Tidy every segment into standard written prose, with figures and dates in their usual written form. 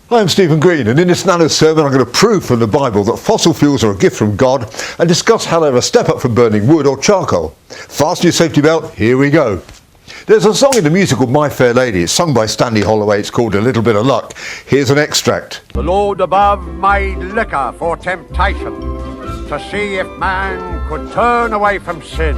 Hi, I'm Stephen Green, and in this Nanosermon I'm going to prove from the Bible that fossil fuels are a gift from God and discuss how they're a step up from burning wood or charcoal. Fasten your safety belt, here we go. There's a song in the musical My Fair Lady. It's sung by Stanley Holloway. It's called A Little Bit of Luck. Here's an extract. The Lord above made liquor for temptation, to see if man could turn away from sin.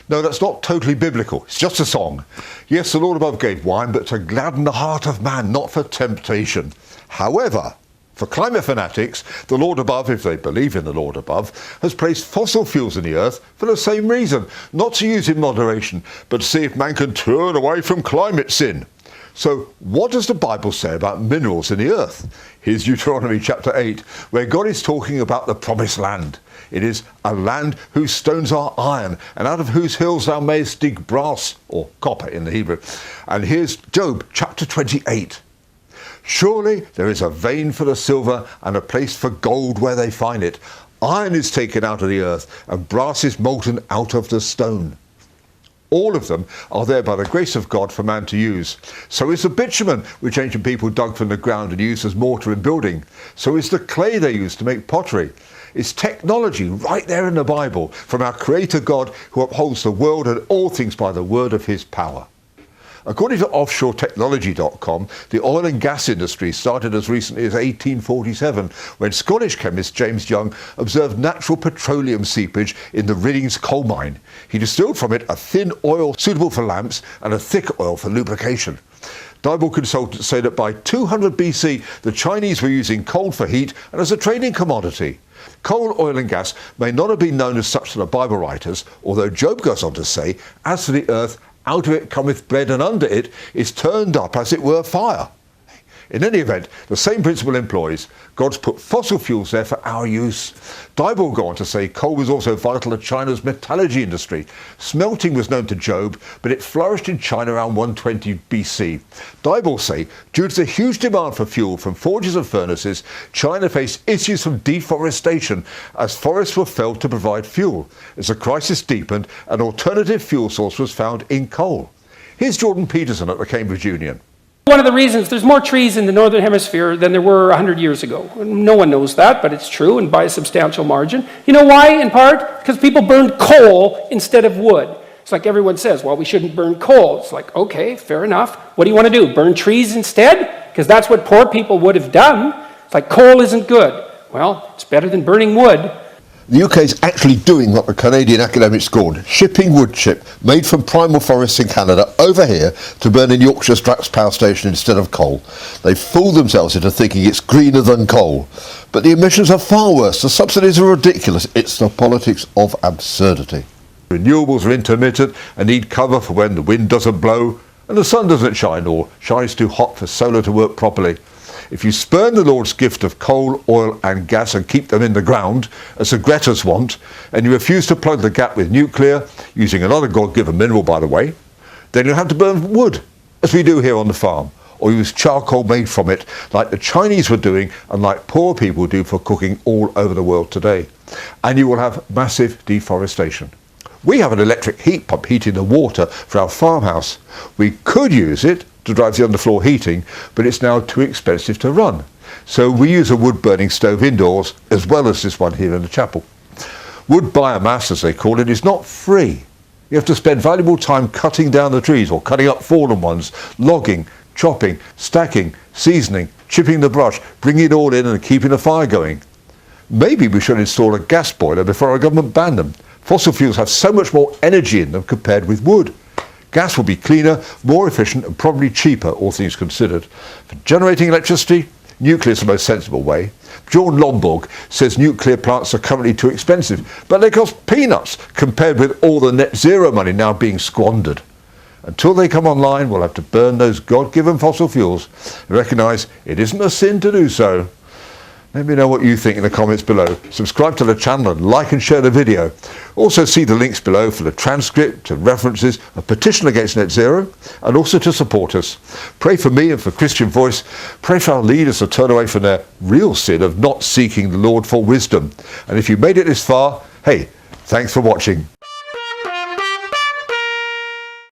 No, that's not totally biblical. It's just a song. Yes, the Lord above gave wine, but to gladden the heart of man, not for temptation. However, for climate fanatics, the Lord above, if they believe in the Lord above, has placed fossil fuels in the earth for the same reason, not to use in moderation, but to see if man can turn away from climate sin. So what does the Bible say about minerals in the earth? Here's Deuteronomy chapter 8, where God is talking about the promised land. It is a land whose stones are iron, and out of whose hills thou mayest dig brass, or copper in the Hebrew. And here's Job chapter 28. Surely there is a vein for the silver and a place for gold where they find it. Iron is taken out of the earth, and brass is molten out of the stone. All of them are there by the grace of God for man to use. So is the bitumen, which ancient people dug from the ground and used as mortar in building. So is the clay they used to make pottery. It's technology right there in the Bible from our Creator God, who upholds the world and all things by the word of his power. According to offshoretechnology.com, the oil and gas industry started as recently as 1847, when Scottish chemist James Young observed natural petroleum seepage in the Riddings coal mine. He distilled from it a thin oil suitable for lamps and a thick oil for lubrication. Bible consultants say that by 200 BC, the Chinese were using coal for heat and as a trading commodity. Coal, oil and gas may not have been known as such to the Bible writers, although Job goes on to say, as for the earth, out of it cometh bread, and under it is turned up, as it were, fire. In any event, the same principle employs. God's put fossil fuels there for our use. Bible go on to say coal was also vital to China's metallurgy industry. Smelting was known to Job, but it flourished in China around 120 BC. Bible say, due to the huge demand for fuel from forges and furnaces, China faced issues from deforestation as forests were felled to provide fuel. As the crisis deepened, an alternative fuel source was found in coal. Here's Jordan Peterson at the Cambridge Union. One of the reasons there's more trees in the northern hemisphere than there were 100 years ago. No one knows that, but it's true, and by a substantial margin. You know why, in part? Because people burned coal instead of wood. It's like everyone says, well, we shouldn't burn coal. It's like, okay, fair enough. What do you want to do, burn trees instead? Because that's what poor people would have done. It's like, coal isn't good. Well, it's better than burning wood. The UK is actually doing what the Canadian academics called shipping wood chip made from primal forests in Canada over here to burn in Yorkshire Straps Power Station instead of coal. They fooled themselves into thinking it's greener than coal. But the emissions are far worse. The subsidies are ridiculous. It's the politics of absurdity. Renewables are intermittent and need cover for when the wind doesn't blow and the sun doesn't shine or shines too hot for solar to work properly. If you spurn the Lord's gift of coal, oil and gas and keep them in the ground, as the Gretas want, and you refuse to plug the gap with nuclear, using another God-given mineral by the way, then you'll have to burn wood, as we do here on the farm, or use charcoal made from it, like the Chinese were doing and like poor people do for cooking all over the world today. And you will have massive deforestation. We have an electric heat pump heating the water for our farmhouse. We could use it to drive the underfloor heating, but it's now too expensive to run. So we use a wood-burning stove indoors, as well as this one here in the chapel. Wood biomass, as they call it, is not free. You have to spend valuable time cutting down the trees or cutting up fallen ones, logging, chopping, stacking, seasoning, chipping the brush, bringing it all in and keeping the fire going. Maybe we should install a gas boiler before our government banned them. Fossil fuels have so much more energy in them compared with wood. Gas will be cleaner, more efficient and probably cheaper, all things considered. For generating electricity, nuclear is the most sensible way. John Lomborg says nuclear plants are currently too expensive, but they cost peanuts compared with all the net zero money now being squandered. Until they come online, we'll have to burn those God-given fossil fuels and recognise it isn't a sin to do so. Let me know what you think in the comments below. Subscribe to the channel and like and share the video. Also see the links below for the transcript and references, a petition against net zero, and also to support us. Pray for me and for Christian Voice. Pray for our leaders to turn away from their real sin of not seeking the Lord for wisdom. And if you made it this far, hey, thanks for watching.